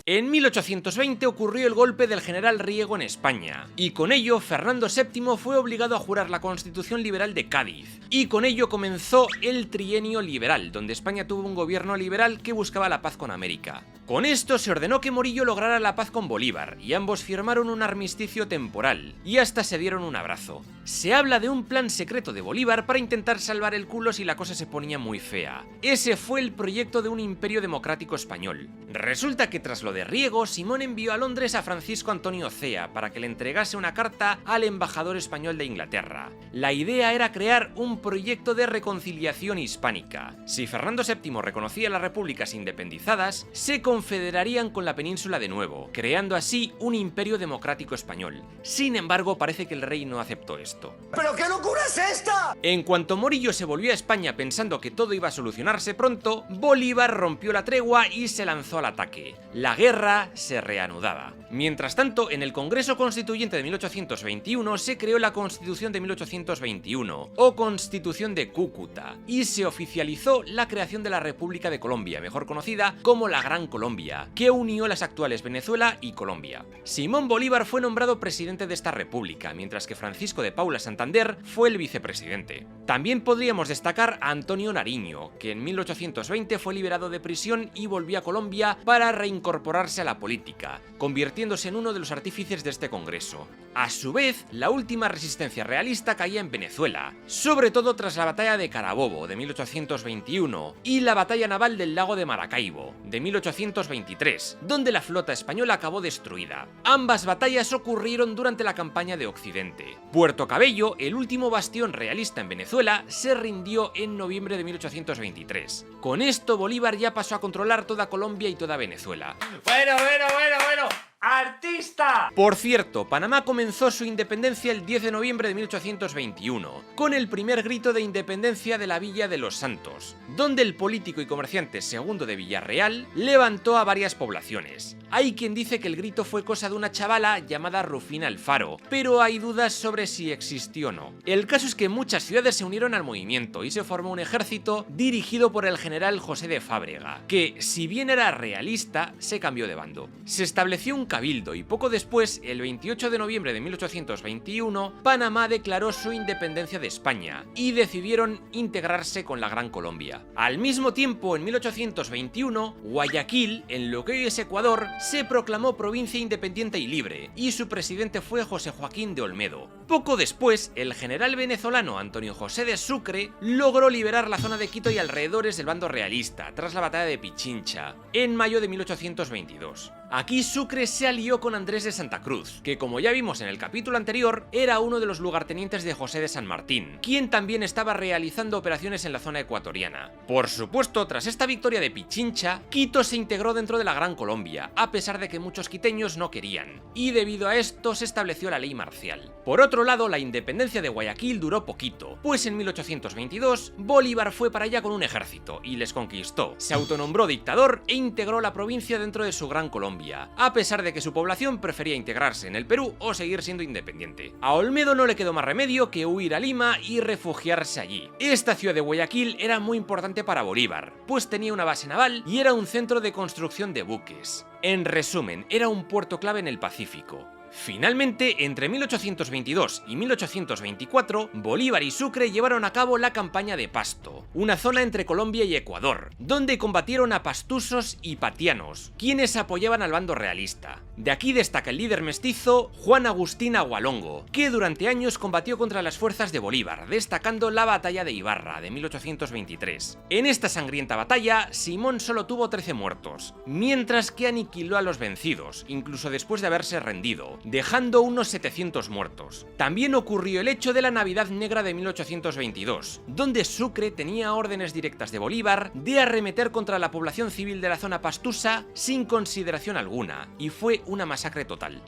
En 1820 ocurrió el golpe del general Riego en España, y con ello Fernando VII fue obligado a jurar la Constitución Liberal de Cádiz, y con ello comenzó el Trienio Liberal, donde España tuvo un gobierno liberal que buscaba la paz con América. Con esto se ordenó que Morillo lograra la paz con Bolívar, y ambos firmaron un armisticio temporal, y hasta se dieron un abrazo. Se habla de un plan secreto de Bolívar para intentar salvar el culo si la cosa se ponía muy fea. Ese fue el proyecto de un imperio democrático español. Resulta que tras lo de Riego, Simón envió a Londres a Francisco Antonio Zea para que le entregase una carta al embajador español de Inglaterra. La idea era crear un proyecto de reconciliación hispánica. Si Fernando VII reconocía las repúblicas independizadas, se confederarían con la península de nuevo, creando así un imperio democrático español. Sin embargo, parece que el rey no aceptó esto. ¿Pero qué locura es esta? En cuanto Morillo se volvió a España pensando que todo iba a solucionarse pronto, Bolívar rompió la tregua y se lanzó al ataque. La guerra se reanudaba. Mientras tanto, en el Congreso Constituyente de 1821 se creó la Constitución de 1821, o Constitución de Cúcuta, y se oficializó la creación de la República de Colombia, mejor conocida como la Gran Colombia, que unió las actuales Venezuela y Colombia. Simón Bolívar fue nombrado presidente de esta república, mientras que Francisco de Paula Santander fue el vicepresidente. También podríamos destacar a Antonio Nariño, que en 1820 fue liberado de prisión y volvió a Colombia para reincorporarse a la política, convirtiéndose en uno de los artífices de este congreso. A su vez, la última resistencia realista caía en Venezuela, sobre todo tras la batalla de Carabobo de 1821 y la batalla naval del lago de Maracaibo de 1823, donde la flota española acabó destruida. Ambas batallas ocurrieron durante la campaña de Occidente. Puerto Cabello, el último bastión realista en Venezuela, se rindió en noviembre de 1823. Con esto, Bolívar ya pasó a controlar toda Colombia y toda Venezuela. Bueno. ¡Artista! Por cierto, Panamá comenzó su independencia el 10 de noviembre de 1821, con el primer grito de independencia de la Villa de los Santos, donde el político y comerciante Segundo de Villarreal levantó a varias poblaciones. Hay quien dice que el grito fue cosa de una chavala llamada Rufina Alfaro, pero hay dudas sobre si existió o no. El caso es que muchas ciudades se unieron al movimiento y se formó un ejército dirigido por el general José de Fábrega, que, si bien era realista, se cambió de bando. Se estableció un cabildo y poco después, el 28 de noviembre de 1821, Panamá declaró su independencia de España y decidieron integrarse con la Gran Colombia. Al mismo tiempo, en 1821, Guayaquil, en lo que hoy es Ecuador, se proclamó provincia independiente y libre, y su presidente fue José Joaquín de Olmedo. Poco después, el general venezolano Antonio José de Sucre logró liberar la zona de Quito y alrededores del bando realista, tras la batalla de Pichincha, en mayo de 1822. Aquí Sucre se alió con Andrés de Santa Cruz, que como ya vimos en el capítulo anterior, era uno de los lugartenientes de José de San Martín, quien también estaba realizando operaciones en la zona ecuatoriana. Por supuesto, tras esta victoria de Pichincha, Quito se integró dentro de la Gran Colombia, a pesar de que muchos quiteños no querían, y debido a esto se estableció la ley marcial. Por otro lado, la independencia de Guayaquil duró poquito, pues en 1822 Bolívar fue para allá con un ejército y les conquistó, se autonombró dictador e integró la provincia dentro de su Gran Colombia, a pesar de que su población prefería integrarse en el Perú o seguir siendo independiente. A Olmedo no le quedó más remedio que huir a Lima y refugiarse allí. Esta ciudad de Guayaquil era muy importante para Bolívar, pues tenía una base naval y era un centro de construcción de buques. En resumen, era un puerto clave en el Pacífico. Finalmente, entre 1822 y 1824, Bolívar y Sucre llevaron a cabo la campaña de Pasto, una zona entre Colombia y Ecuador, donde combatieron a pastusos y patianos, quienes apoyaban al bando realista. De aquí destaca el líder mestizo Juan Agustín Agualongo, que durante años combatió contra las fuerzas de Bolívar, destacando la batalla de Ibarra de 1823. En esta sangrienta batalla, Simón solo tuvo 13 muertos, mientras que aniquiló a los vencidos, incluso después de haberse rendido, dejando unos 700 muertos. También ocurrió el hecho de la Navidad Negra de 1822, donde Sucre tenía órdenes directas de Bolívar de arremeter contra la población civil de la zona pastusa sin consideración alguna, y fue una masacre total.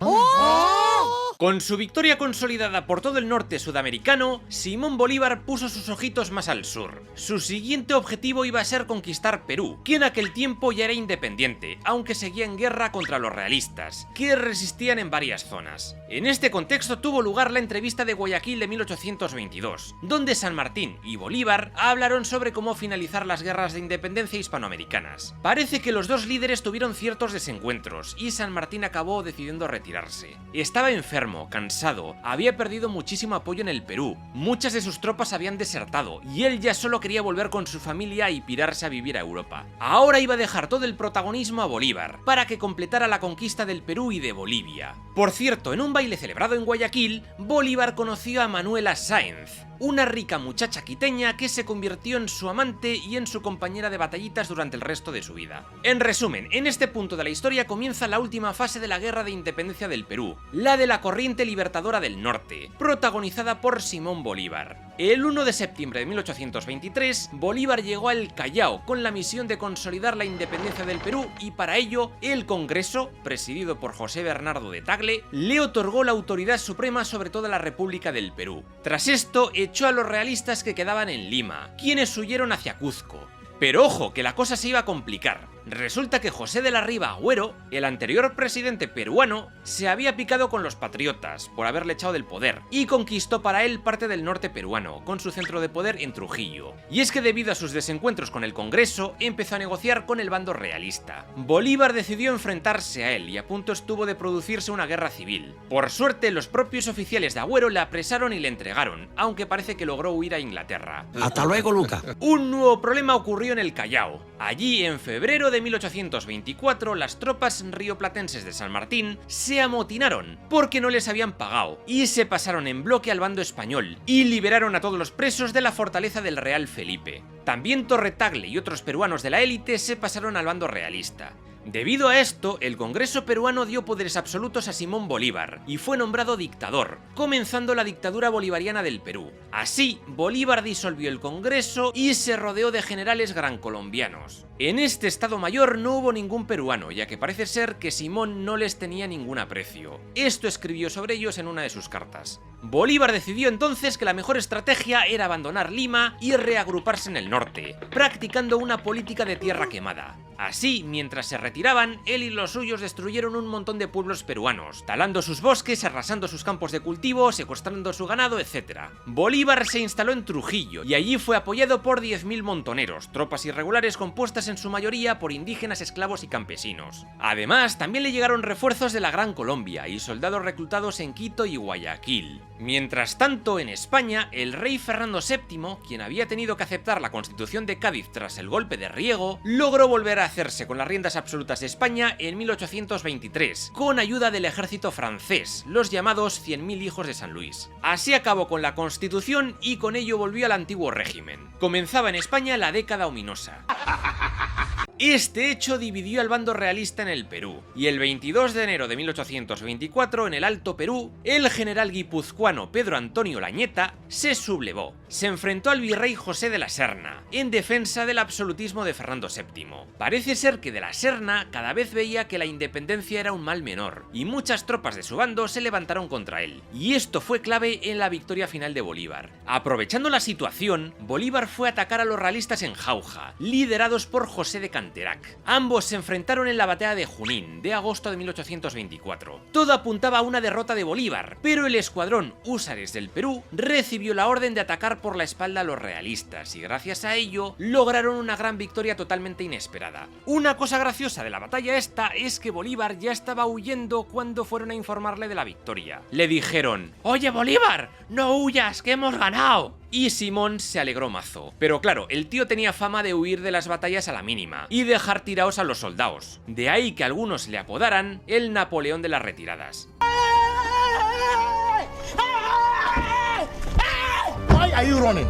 Con su victoria consolidada por todo el norte sudamericano, Simón Bolívar puso sus ojitos más al sur. Su siguiente objetivo iba a ser conquistar Perú, que en aquel tiempo ya era independiente, aunque seguía en guerra contra los realistas, que resistían en varias zonas. En este contexto tuvo lugar la entrevista de Guayaquil de 1822, donde San Martín y Bolívar hablaron sobre cómo finalizar las guerras de independencia hispanoamericanas. Parece que los dos líderes tuvieron ciertos desencuentros y San Martín acabó decidiendo retirarse. Estaba enfermo, cansado, había perdido muchísimo apoyo en el Perú, muchas de sus tropas habían desertado y él ya solo quería volver con su familia y pirarse a vivir a Europa. Ahora iba a dejar todo el protagonismo a Bolívar, para que completara la conquista del Perú y de Bolivia. Por cierto, en un baile celebrado en Guayaquil, Bolívar conoció a Manuela Sáenz, una rica muchacha quiteña que se convirtió en su amante y en su compañera de batallitas durante el resto de su vida. En resumen, en este punto de la historia comienza la última fase de la guerra de independencia del Perú, la de la corriente libertadora del norte, protagonizada por Simón Bolívar. El 1 de septiembre de 1823, Bolívar llegó al Callao con la misión de consolidar la independencia del Perú y para ello, el Congreso, presidido por José Bernardo de Tagle, le otorgó la autoridad suprema sobre toda la República del Perú. Tras esto, echó a los realistas que quedaban en Lima, quienes huyeron hacia Cuzco. Pero ojo, que la cosa se iba a complicar. Resulta que José de la Riva Agüero, el anterior presidente peruano, se había picado con los patriotas por haberle echado del poder y conquistó para él parte del norte peruano, con su centro de poder en Trujillo. Y es que debido a sus desencuentros con el Congreso, empezó a negociar con el bando realista. Bolívar decidió enfrentarse a él y a punto estuvo de producirse una guerra civil. Por suerte, los propios oficiales de Agüero le apresaron y le entregaron, aunque parece que logró huir a Inglaterra. Hasta luego, Luca. Un nuevo problema ocurrió en el Callao. Allí, en febrero de 1824, las tropas rioplatenses de San Martín se amotinaron porque no les habían pagado y se pasaron en bloque al bando español y liberaron a todos los presos de la fortaleza del Real Felipe. También Torre Tagle y otros peruanos de la élite se pasaron al bando realista. Debido a esto, el Congreso peruano dio poderes absolutos a Simón Bolívar y fue nombrado dictador, comenzando la dictadura bolivariana del Perú. Así, Bolívar disolvió el Congreso y se rodeó de generales grancolombianos. En este Estado Mayor no hubo ningún peruano, ya que parece ser que Simón no les tenía ningún aprecio. Esto escribió sobre ellos en una de sus cartas. Bolívar decidió entonces que la mejor estrategia era abandonar Lima y reagruparse en el norte, practicando una política de tierra quemada. Así, mientras se retiraban, él y los suyos destruyeron un montón de pueblos peruanos, talando sus bosques, arrasando sus campos de cultivo, secuestrando su ganado, etc. Bolívar se instaló en Trujillo y allí fue apoyado por 10.000 montoneros, tropas irregulares compuestas en su mayoría por indígenas, esclavos y campesinos. Además, también le llegaron refuerzos de la Gran Colombia y soldados reclutados en Quito y Guayaquil. Mientras tanto, en España, el rey Fernando VII, quien había tenido que aceptar la Constitución de Cádiz tras el golpe de Riego, logró volver a hacerse con las riendas absolutas de España en 1823, con ayuda del ejército francés, los llamados 100.000 hijos de San Luis. Así acabó con la Constitución y con ello volvió al antiguo régimen. Comenzaba en España la década ominosa. Este hecho dividió al bando realista en el Perú, y el 22 de enero de 1824, en el Alto Perú, el general guipuzcoano Pedro Antonio Lañeta se sublevó. Se enfrentó al virrey José de la Serna, en defensa del absolutismo de Fernando VII. Parece ser que de la Serna cada vez veía que la independencia era un mal menor, y muchas tropas de su bando se levantaron contra él, y esto fue clave en la victoria final de Bolívar. Aprovechando la situación, Bolívar fue a atacar a los realistas en Jauja, liderados por José de Canterac. Ambos se enfrentaron en la batalla de Junín, de agosto de 1824. Todo apuntaba a una derrota de Bolívar, pero el escuadrón húsares del Perú recibió la orden de atacar por la espalda a los realistas y gracias a ello lograron una gran victoria totalmente inesperada. Una cosa graciosa de la batalla esta es que Bolívar ya estaba huyendo cuando fueron a informarle de la victoria. Le dijeron: «Oye Bolívar, no huyas, que hemos ganado». Y Simón se alegró mazo. Pero claro, el tío tenía fama de huir de las batallas a la mínima y dejar tirados a los soldados. De ahí que algunos le apodaran el Napoleón de las retiradas. Why are you running?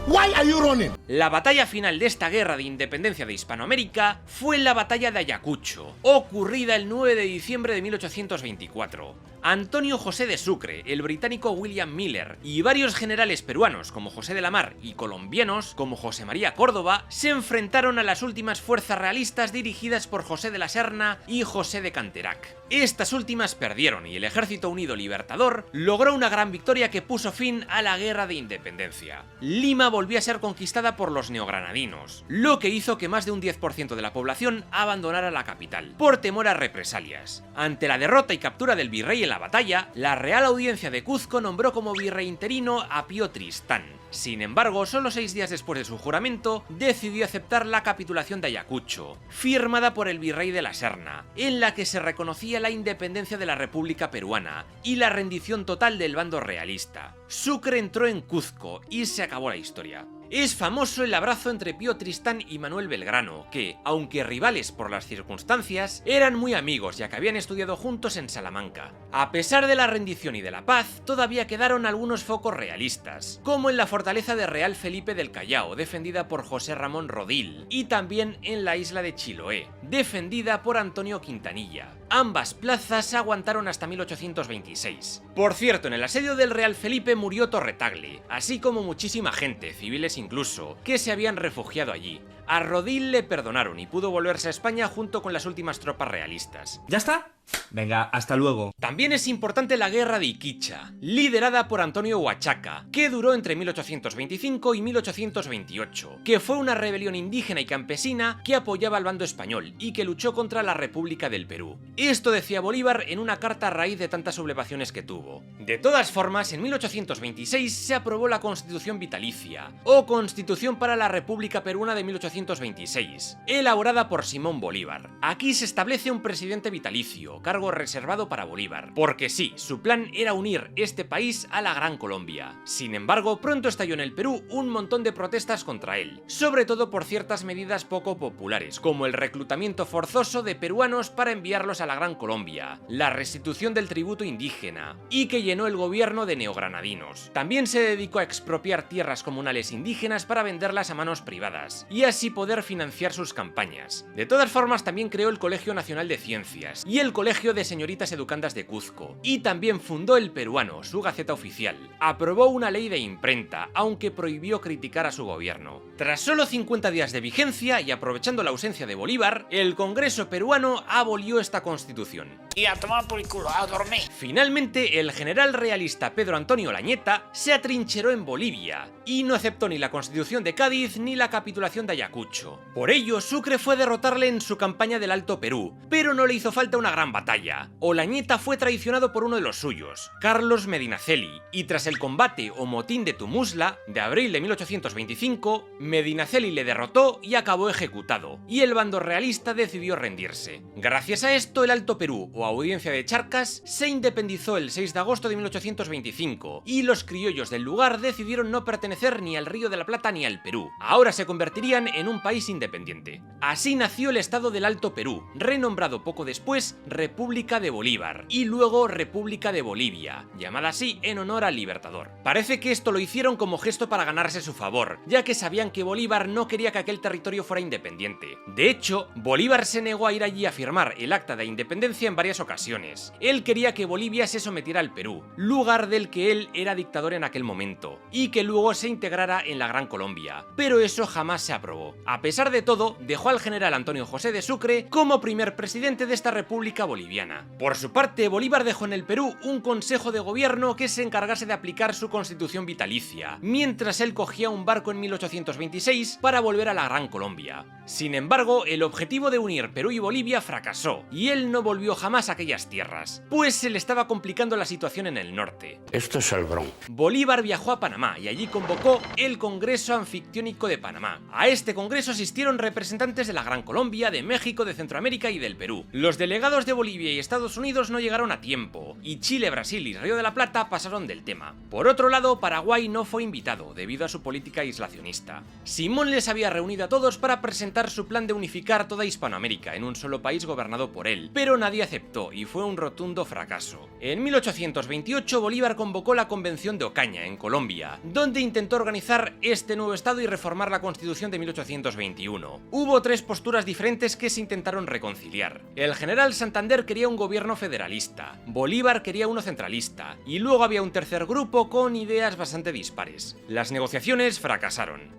Why are you running? La batalla final de esta guerra de independencia de Hispanoamérica fue la batalla de Ayacucho, ocurrida el 9 de diciembre de 1824. Antonio José de Sucre, el británico William Miller y varios generales peruanos como José de la Mar y colombianos como José María Córdoba se enfrentaron a las últimas fuerzas realistas dirigidas por José de la Serna y José de Canterac. Estas últimas perdieron y el Ejército Unido Libertador logró una gran victoria que puso fin a la guerra de independencia. Lima volvió a ser conquistada por los neogranadinos, lo que hizo que más de un 10% de la población abandonara la capital, por temor a represalias. Ante la derrota y captura del virrey en la batalla, la Real Audiencia de Cuzco nombró como virrey interino a Pío Tristán. Sin embargo, solo 6 días después de su juramento, decidió aceptar la capitulación de Ayacucho, firmada por el virrey de la Serna, en la que se reconocía la independencia de la República Peruana y la rendición total del bando realista. Sucre entró en Cuzco y se acabó la historia. Es famoso el abrazo entre Pío Tristán y Manuel Belgrano, que, aunque rivales por las circunstancias, eran muy amigos ya que habían estudiado juntos en Salamanca. A pesar de la rendición y de la paz, todavía quedaron algunos focos realistas, como en la fortaleza de Real Felipe del Callao, defendida por José Ramón Rodil, y también en la isla de Chiloé, defendida por Antonio Quintanilla. Ambas plazas aguantaron hasta 1826. Por cierto, en el asedio del Real Felipe murió Torre Tagle, así como muchísima gente, civiles incluso, que se habían refugiado allí. A Rodil le perdonaron y pudo volverse a España junto con las últimas tropas realistas. ¿Ya está? Venga, hasta luego. También es importante la Guerra de Iquicha, liderada por Antonio Huachaca, que duró entre 1825 y 1828, que fue una rebelión indígena y campesina que apoyaba al bando español y que luchó contra la República del Perú. Esto decía Bolívar en una carta a raíz de tantas sublevaciones que tuvo. De todas formas, en 1826 se aprobó la Constitución Vitalicia, o Constitución para la República Peruana de 1826, elaborada por Simón Bolívar. Aquí se establece un presidente vitalicio, cargo reservado para Bolívar, porque sí, su plan era unir este país a la Gran Colombia. Sin embargo, pronto estalló en el Perú un montón de protestas contra él, sobre todo por ciertas medidas poco populares, como el reclutamiento forzoso de peruanos para enviarlos a la Gran Colombia, la restitución del tributo indígena, y que llenó el gobierno de neogranadinos. También se dedicó a expropiar tierras comunales indígenas para venderlas a manos privadas, y así poder financiar sus campañas. De todas formas, también creó el Colegio Nacional de Ciencias y el Colegio de Señoritas Educandas de Cuzco, y también fundó El Peruano, su gaceta oficial. Aprobó una ley de imprenta, aunque prohibió criticar a su gobierno. Tras solo 50 días de vigencia y aprovechando la ausencia de Bolívar, el Congreso peruano abolió esta constitución. Y a tomar por el culo, a dormir. Finalmente, el general realista Pedro Antonio Lañeta se atrincheró en Bolivia y no aceptó ni la Constitución de Cádiz ni la capitulación de Ayacucho. Por ello, Sucre fue derrotarle en su campaña del Alto Perú, pero no le hizo falta una gran batalla. Olañeta fue traicionado por uno de los suyos, Carlos Medinaceli, y tras el combate o motín de Tumusla, de abril de 1825, Medinaceli le derrotó y acabó ejecutado, y el bando realista decidió rendirse. Gracias a esto, el Alto Perú, o Audiencia de Charcas, se independizó el 6 de agosto de 1825, y los criollos del lugar decidieron no pertenecer ni al Río de la Plata ni al Perú. Ahora se convertirían en un país independiente. Así nació el Estado del Alto Perú, renombrado poco después República de Bolívar, y luego República de Bolivia, llamada así en honor al Libertador. Parece que esto lo hicieron como gesto para ganarse su favor, ya que sabían que Bolívar no quería que aquel territorio fuera independiente. De hecho, Bolívar se negó a ir allí a firmar el acta de independencia en varias ocasiones. Él quería que Bolivia se sometiera al Perú, lugar del que él era dictador en aquel momento, y que luego se integrara en la Gran Colombia, pero eso jamás se aprobó. A pesar de todo, dejó al general Antonio José de Sucre como primer presidente de esta república boliviana. Por su parte, Bolívar dejó en el Perú un consejo de gobierno que se encargase de aplicar su constitución vitalicia, mientras él cogía un barco en 1826 para volver a la Gran Colombia. Sin embargo, el objetivo de unir Perú y Bolivia fracasó, y él no volvió jamás a aquellas tierras, pues se le estaba complicando la situación en el norte. Esto es el Bronx. Bolívar viajó a Panamá y allí convocó el Congreso Anfictiónico de Panamá. A este congreso asistieron representantes de la Gran Colombia, de México, de Centroamérica y del Perú. Los delegados de Bolivia y Estados Unidos no llegaron a tiempo, y Chile, Brasil y Río de la Plata pasaron del tema. Por otro lado, Paraguay no fue invitado, debido a su política aislacionista. Simón les había reunido a todos para presentar su plan de unificar toda Hispanoamérica en un solo país gobernado por él, pero nadie aceptó y fue un rotundo fracaso. En 1828 Bolívar convocó la Convención de Ocaña, en Colombia, donde intentó organizar este nuevo estado y reformar la Constitución de 1821. Hubo tres posturas diferentes que se intentaron reconciliar. El general Santander quería un gobierno federalista, Bolívar quería uno centralista, y luego había un tercer grupo con ideas bastante dispares. Las negociaciones fracasaron.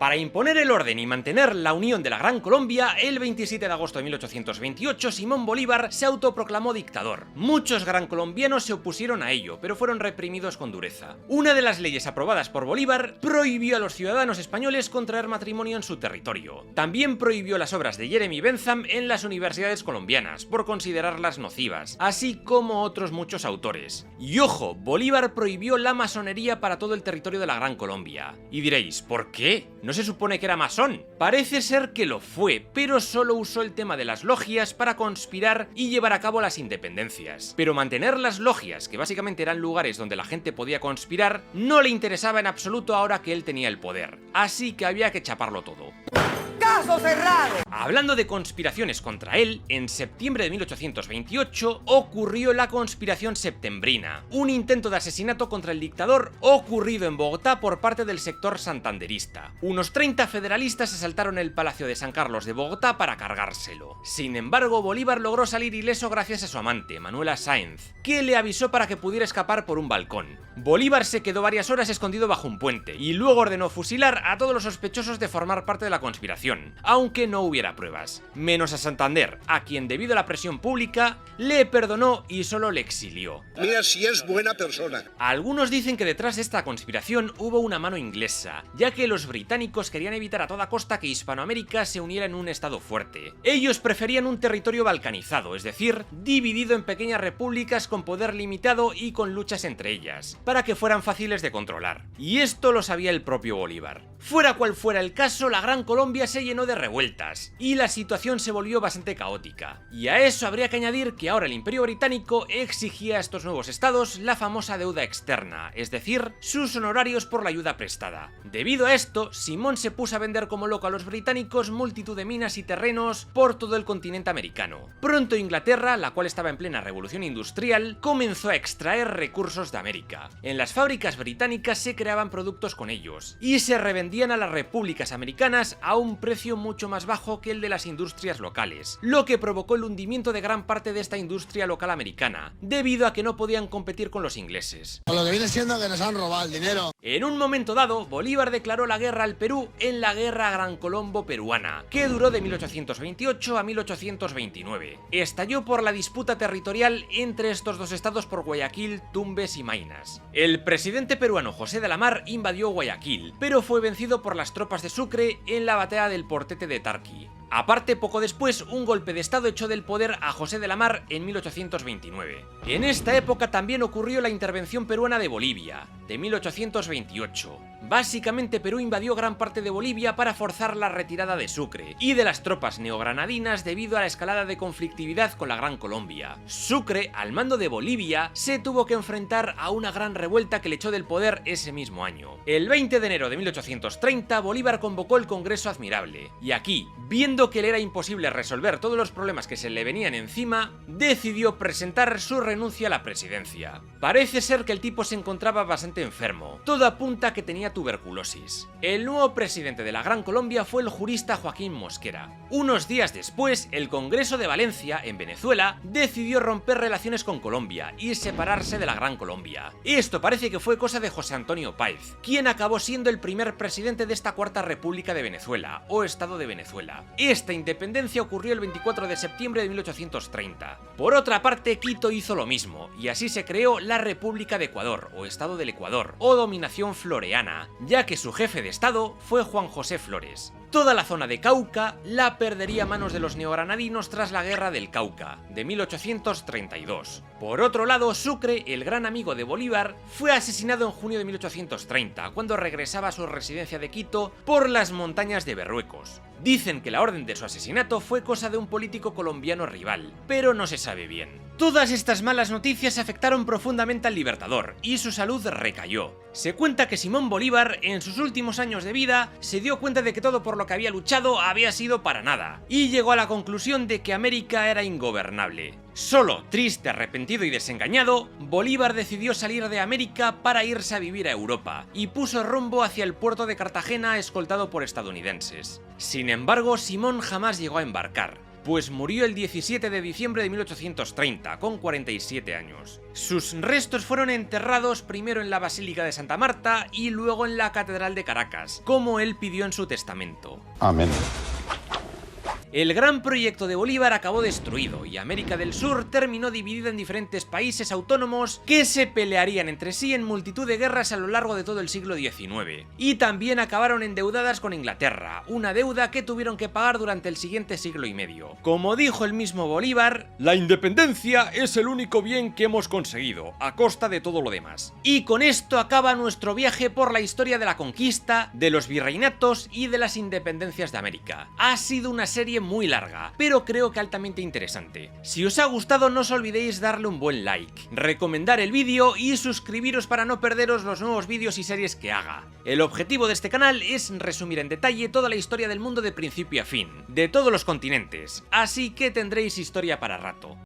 Para imponer el orden y mantener la unión de la Gran Colombia, el 27 de agosto de 1828 Simón Bolívar se autoproclamó dictador. Muchos gran colombianos se opusieron a ello, pero fueron reprimidos con dureza. Una de las leyes aprobadas por Bolívar prohibió a los ciudadanos españoles contraer matrimonio en su territorio. También prohibió las obras de Jeremy Bentham en las universidades colombianas, por considerarlas nocivas, así como otros muchos autores. Y ojo, Bolívar prohibió la masonería para todo el territorio de la Gran Colombia. Y diréis, ¿por qué? ¿No se supone que era masón? Parece ser que lo fue, pero solo usó el tema de las logias para conspirar y llevar a cabo las independencias. Pero mantener las logias, que básicamente eran lugares donde la gente podía conspirar, no le interesaba en absoluto ahora que él tenía el poder. Así que había que chaparlo todo. ¡Caso cerrado! Hablando de conspiraciones contra él, en septiembre de 1828 ocurrió la conspiración septembrina, un intento de asesinato contra el dictador ocurrido en Bogotá por parte del sector santanderista. Unos 30 federalistas asaltaron el Palacio de San Carlos de Bogotá para cargárselo. Sin embargo, Bolívar logró salir ileso gracias a su amante, Manuela Sáenz, que le avisó para que pudiera escapar por un balcón. Bolívar se quedó varias horas escondido bajo un puente y luego ordenó fusilar a todos los sospechosos de formar parte de la conspiración. Simón, aunque no hubiera pruebas. Menos a Santander, a quien debido a la presión pública le perdonó y solo le exilió. Mira si es buena persona. Algunos dicen que detrás de esta conspiración hubo una mano inglesa, ya que los británicos querían evitar a toda costa que Hispanoamérica se uniera en un estado fuerte. Ellos preferían un territorio balcanizado, es decir, dividido en pequeñas repúblicas con poder limitado y con luchas entre ellas, para que fueran fáciles de controlar. Y esto lo sabía el propio Bolívar. Fuera cual fuera el caso, la Gran Colombia se llenó de revueltas, y la situación se volvió bastante caótica. Y a eso habría que añadir que ahora el Imperio Británico exigía a estos nuevos estados la famosa deuda externa, es decir, sus honorarios por la ayuda prestada. Debido a esto, Simón se puso a vender como loco a los británicos multitud de minas y terrenos por todo el continente americano. Pronto Inglaterra, la cual estaba en plena revolución industrial, comenzó a extraer recursos de América. En las fábricas británicas se creaban productos con ellos, y se revendían a las repúblicas americanas a un precio mucho más bajo que el de las industrias locales, lo que provocó el hundimiento de gran parte de esta industria local americana, debido a que no podían competir con los ingleses. Lo que viene siendo que nos han robado el dinero. En un momento dado, Bolívar declaró la guerra al Perú en la Guerra Gran Colombo Peruana, que duró de 1828 a 1829. Estalló por la disputa territorial entre estos dos estados por Guayaquil, Tumbes y Maynas. El presidente peruano José de la Mar invadió Guayaquil, pero fue vencido por las tropas de Sucre en la batalla del Portete de Tarqui. Aparte, poco después, un golpe de estado echó del poder a José de la Mar en 1829. En esta época también ocurrió la intervención peruana de Bolivia, de 1828. Básicamente Perú invadió gran parte de Bolivia para forzar la retirada de Sucre y de las tropas neogranadinas debido a la escalada de conflictividad con la Gran Colombia. Sucre, al mando de Bolivia, se tuvo que enfrentar a una gran revuelta que le echó del poder ese mismo año. El 20 de enero de 1830, Bolívar convocó el Congreso Admirable, y aquí, viendo que le era imposible resolver todos los problemas que se le venían encima, decidió presentar su renuncia a la presidencia. Parece ser que el tipo se encontraba bastante enfermo, todo apunta a que tenía tuberculosis. El nuevo presidente de la Gran Colombia fue el jurista Joaquín Mosquera. Unos días después, el Congreso de Valencia, en Venezuela, decidió romper relaciones con Colombia y separarse de la Gran Colombia. Esto parece que fue cosa de José Antonio Páez, quien acabó siendo el primer presidente de esta Cuarta República de Venezuela, o Estado de Venezuela. Esta independencia ocurrió el 24 de septiembre de 1830. Por otra parte, Quito hizo lo mismo, y así se creó la República de Ecuador, o Estado del Ecuador, o dominación floreana, ya que su jefe de Estado fue Juan José Flores. Toda la zona de Cauca la perdería a manos de los neogranadinos tras la Guerra del Cauca, de 1832. Por otro lado, Sucre, el gran amigo de Bolívar, fue asesinado en junio de 1830, cuando regresaba a su residencia de Quito por las montañas de Berruecos. Dicen que la orden de su asesinato fue cosa de un político colombiano rival, pero no se sabe bien. Todas estas malas noticias afectaron profundamente al Libertador, y su salud recayó. Se cuenta que Simón Bolívar, en sus últimos años de vida, se dio cuenta de que todo por lo que había luchado había sido para nada, y llegó a la conclusión de que América era ingobernable. Solo, triste, arrepentido y desengañado, Bolívar decidió salir de América para irse a vivir a Europa, y puso rumbo hacia el puerto de Cartagena escoltado por estadounidenses. Sin embargo, Simón jamás llegó a embarcar, pues murió el 17 de diciembre de 1830, con 47 años. Sus restos fueron enterrados primero en la Basílica de Santa Marta y luego en la Catedral de Caracas, como él pidió en su testamento. Amén. El gran proyecto de Bolívar acabó destruido y América del Sur terminó dividida en diferentes países autónomos que se pelearían entre sí en multitud de guerras a lo largo de todo el siglo XIX. Y también acabaron endeudadas con Inglaterra, una deuda que tuvieron que pagar durante el siguiente siglo y medio. Como dijo el mismo Bolívar, la independencia es el único bien que hemos conseguido, a costa de todo lo demás. Y con esto acaba nuestro viaje por la historia de la conquista, de los virreinatos y de las independencias de América. Ha sido una serie muy larga, pero creo que altamente interesante. Si os ha gustado, no os olvidéis darle un buen like, recomendar el vídeo y suscribiros para no perderos los nuevos vídeos y series que haga. El objetivo de este canal es resumir en detalle toda la historia del mundo de principio a fin, de todos los continentes, así que tendréis historia para rato.